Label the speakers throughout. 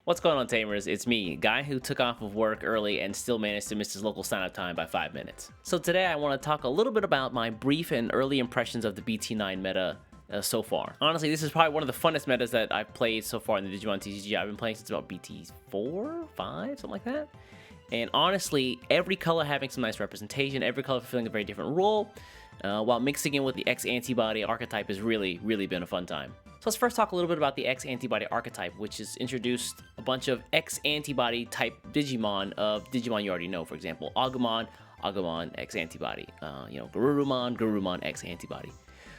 Speaker 1: What's going on, Tamers? It's me, guy who took off of work early and still managed to miss his local sign-up time by 5 minutes. So today I want to talk a little bit about my brief and early impressions of the BT9 meta so far. Honestly, this is probably one of the funnest metas that I've played so far in the Digimon TCG. I've been playing since about BT 4, 5, something like that. And honestly, every color having some nice representation, every color fulfilling a very different role, while mixing in with the X Antibody archetype has really been a fun time. So let's first talk a little bit about the X Antibody archetype, which has introduced a bunch of X Antibody type Digimon of Digimon you already know. For example, Agumon, X Antibody, Garurumon, X Antibody.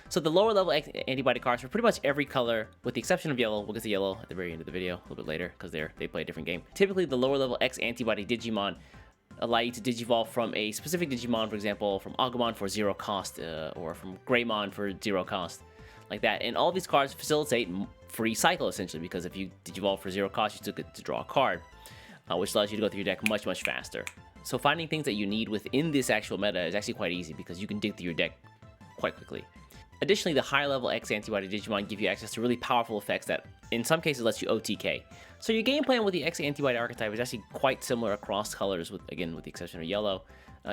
Speaker 1: So the lower level X Antibody cards for pretty much every color, with the exception of yellow. We'll get to yellow at the very end of the video, a little bit later, because they play a different game. Typically, the lower level X Antibody Digimon allow you to digivolve from a specific Digimon, for example, from Agumon for 0 cost, or from Greymon for 0 cost, like that. And all these cards facilitate free cycle, essentially, because if you digivolve for 0 cost, you still get to draw a card, which allows you to go through your deck much faster. So finding things that you need within this actual meta is actually quite easy, because you can dig through your deck quite quickly. Additionally, the higher level X Antibody Digimon give you access to really powerful effects that in some cases lets you OTK. So your game plan with the X Antibody archetype is actually quite similar across colors, with the exception of yellow.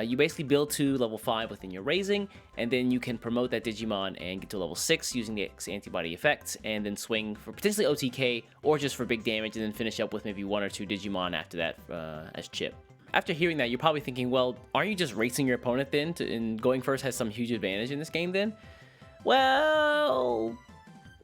Speaker 1: You basically build to level 5 within your raising, and then you can promote that Digimon and get to level 6 using the X Antibody effects, and then swing for potentially OTK or just for big damage, and then finish up with maybe 1 or 2 Digimon after that as chip. After hearing that, you're probably thinking, well, aren't you just racing your opponent then, and going first has some huge advantage in this game then? Well,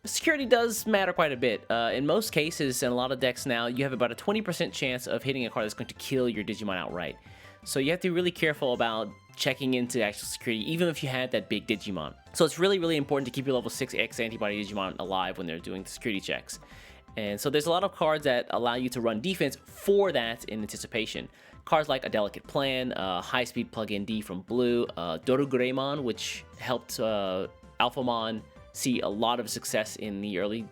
Speaker 1: security does matter quite a bit. In most cases, in a lot of decks now, you have about a 20% chance of hitting a card that's going to kill your Digimon outright. So you have to be really careful about checking into actual security, even if you had that big Digimon. So it's really important to keep your level 6 X Antibody Digimon alive when they're doing security checks. And so there's a lot of cards that allow you to run defense for that in anticipation. Cards like A Delicate Plan, High Speed Plug-in D from blue, Dorugreymon, which helped Alphamon see a lot of success in the early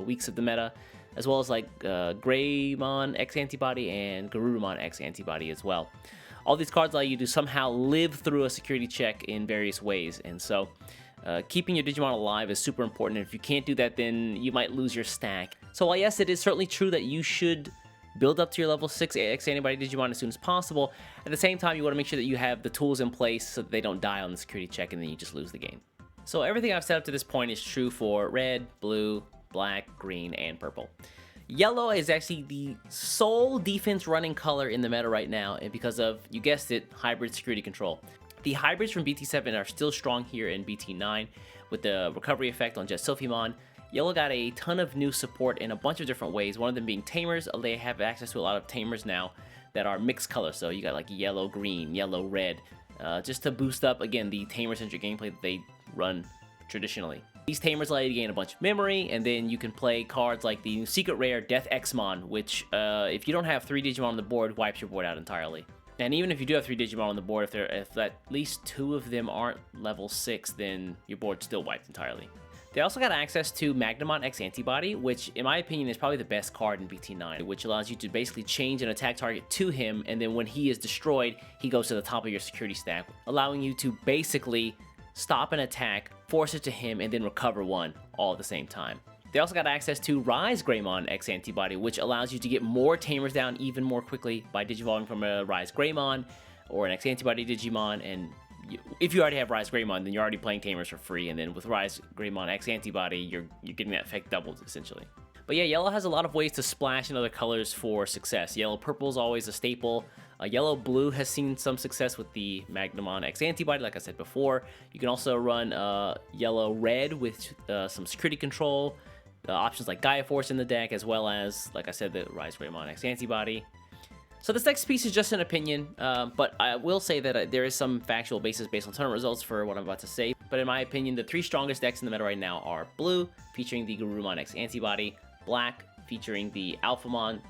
Speaker 1: weeks of the meta, as well as like Greymon X Antibody and Garurumon X Antibody as well. All these cards allow you to somehow live through a security check in various ways, and so keeping your Digimon alive is super important, and if you can't do that, then you might lose your stack. So while yes, it is certainly true that you should build up to your level 6 X Antibody Digimon as soon as possible, at the same time you want to make sure that you have the tools in place so that they don't die on the security check and then you just lose the game. So everything I've set up to this point is true for red, blue, black, green, and purple. Yellow is actually the sole defense running color in the meta right now, and because of, you guessed it, hybrid security control. The hybrids from BT7 are still strong here in BT9, with the recovery effect on Jet Sophimon. Yellow got a ton of new support in a bunch of different ways, one of them being tamers. They have access to a lot of tamers now that are mixed colors, so you got like yellow, green, yellow, red, just to boost up, again, the tamer-centric gameplay that they run traditionally. These tamers allow you to gain a bunch of memory, and then you can play cards like the secret rare Death Xmon, which if you don't have 3 Digimon on the board, wipes your board out entirely. And even if you do have 3 Digimon on the board, if at least 2 of them aren't level 6, then your board's still wiped entirely. They also got access to Magnamon X Antibody, which in my opinion is probably the best card in BT9, which allows you to basically change an attack target to him, and then when he is destroyed, he goes to the top of your security stack, allowing you to basically stop an attack, force it to him, and then recover one all at the same time. They also got access to Rise Greymon X Antibody, which allows you to get more tamers down even more quickly by digivolving from a Rise Greymon or an X Antibody Digimon. And if you already have Rise Greymon, then you're already playing tamers for free, and then with Rise Greymon X Antibody, you're getting that effect doubled, essentially. But yeah, yellow has a lot of ways to splash in other colors for success. Yellow-purple is always a staple. Yellow-blue has seen some success with the Magnamon X Antibody, like I said before. You can also run yellow-red with some security control, options like Gaia Force in the deck, as well as, like I said, the Rise Greymon X Antibody. So this next piece is just an opinion, but I will say that there is some factual basis based on tournament results for what I'm about to say. But in my opinion, the 3 strongest decks in the meta right now are blue, featuring the Garurumon X Antibody, black, featuring the Alphamon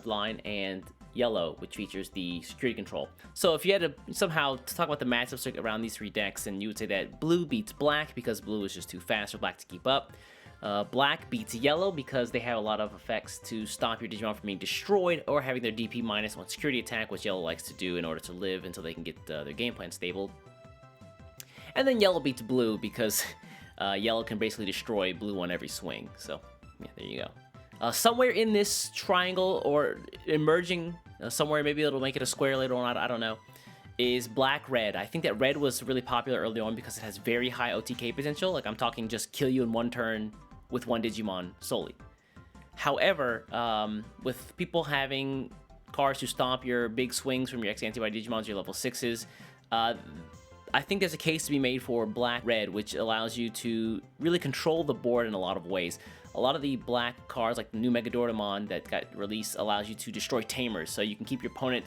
Speaker 1: line, and yellow, which features the security control. So if you had to somehow talk about the matchups around these 3 decks, then you would say that blue beats black because blue is just too fast for black to keep up. Black beats yellow because they have a lot of effects to stop your Digimon from being destroyed or having their DP minus on security attack, which yellow likes to do in order to live until they can get their game plan stable. And then yellow beats blue because yellow can basically destroy blue on every swing. So yeah, there you go. Somewhere in this triangle or emerging somewhere, maybe it'll make it a square later on, I don't know, is black-red. I think that red was really popular early on because it has very high OTK potential. Like, I'm talking just kill you in one turn with one Digimon solely. However, with people having cards to stop your big swings from your X Antibody Digimons, your level 6s, I think there's a case to be made for black-red, which allows you to really control the board in a lot of ways. A lot of the black cards, like the new Mega Doraemon that got released, allows you to destroy tamers, so you can keep your opponent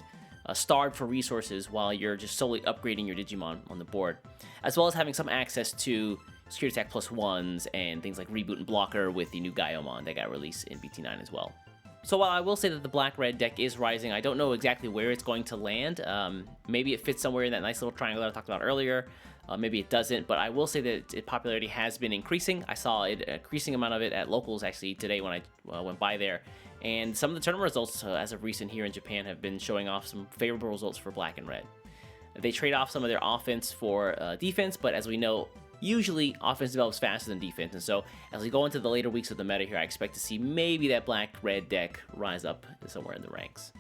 Speaker 1: starved for resources while you're just solely upgrading your Digimon on the board, as well as having some access to Security Attack +1s and things like Reboot and Blocker with the new Gaiomon that got released in BT9 as well. So while I will say that the black-red deck is rising, I don't know exactly where it's going to land. Maybe it fits somewhere in that nice little triangle that I talked about earlier. Maybe it doesn't, but I will say that its popularity has been increasing. I saw an increasing amount of it at locals actually today when I went by there. And some of the tournament results as of recent here in Japan have been showing off some favorable results for black and red. They trade off some of their offense for defense, but as we know, usually offense develops faster than defense, and so as we go into the later weeks of the meta here, I expect to see maybe that black-red deck rise up somewhere in the ranks.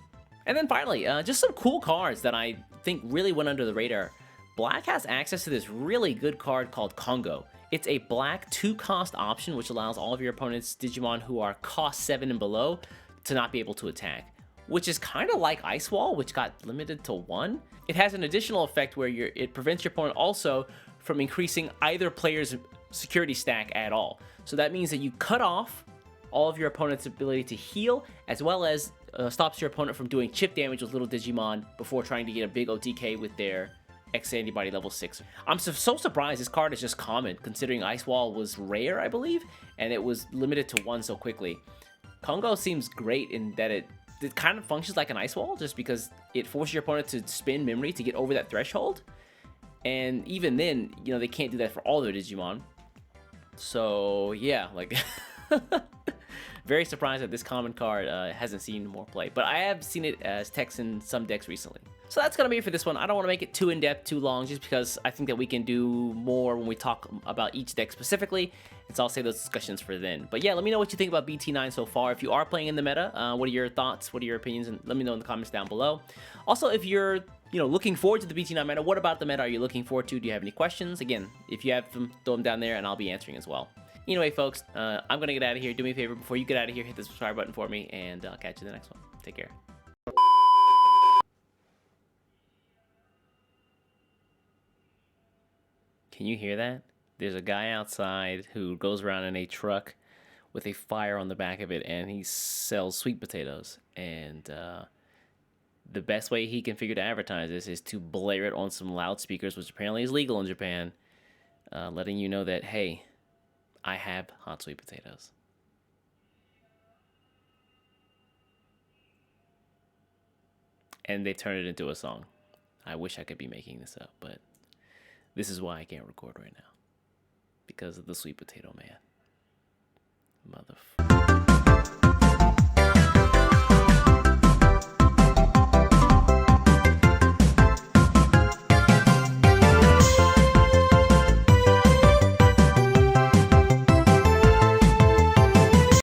Speaker 1: And then finally, just some cool cards that I think really went under the radar. Black has access to this really good card called Congo. It's a black 2-cost option, which allows all of your opponent's Digimon who are cost 7 and below to not be able to attack, which is kind of like Ice Wall, which got limited to 1. It has an additional effect where it prevents your opponent also from increasing either player's security stack at all. So that means that you cut off all of your opponent's ability to heal, as well as stops your opponent from doing chip damage with little Digimon before trying to get a big OTK with their X Antibody level 6. I'm so surprised this card is just common, considering Ice Wall was rare, I believe, and it was limited to 1 so quickly. Congo seems great in that it kind of functions like an Ice Wall, just because it forces your opponent to spend memory to get over that threshold. And even then, you know, they can't do that for all their Digimon. So, yeah, like, very surprised that this common card hasn't seen more play. But I have seen it as text in some decks recently. So that's going to be it for this one. I don't want to make it too in-depth, too long, just because I think that we can do more when we talk about each deck specifically. And so I'll save those discussions for then. But yeah, let me know what you think about BT9 so far. If you are playing in the meta, what are your thoughts? What are your opinions? And let me know in the comments down below. Also, if you're looking forward to the BT9 meta, what about the meta are you looking forward to? Do you have any questions? Again, if you have them, throw them down there and I'll be answering as well. Anyway, folks, I'm going to get out of here. Do me a favor, before you get out of here, hit the subscribe button for me, and I'll catch you in the next one. Take care. Can you hear that? There's a guy outside who goes around in a truck with a fire on the back of it, and he sells sweet potatoes. And the best way he can figure to advertise this is to blare it on some loudspeakers, which apparently is legal in Japan, letting you know that, hey, I have hot sweet potatoes. And they turn it into a song. I wish I could be making this up, but this is why I can't record right now. Because of the sweet potato man. Motherfucker.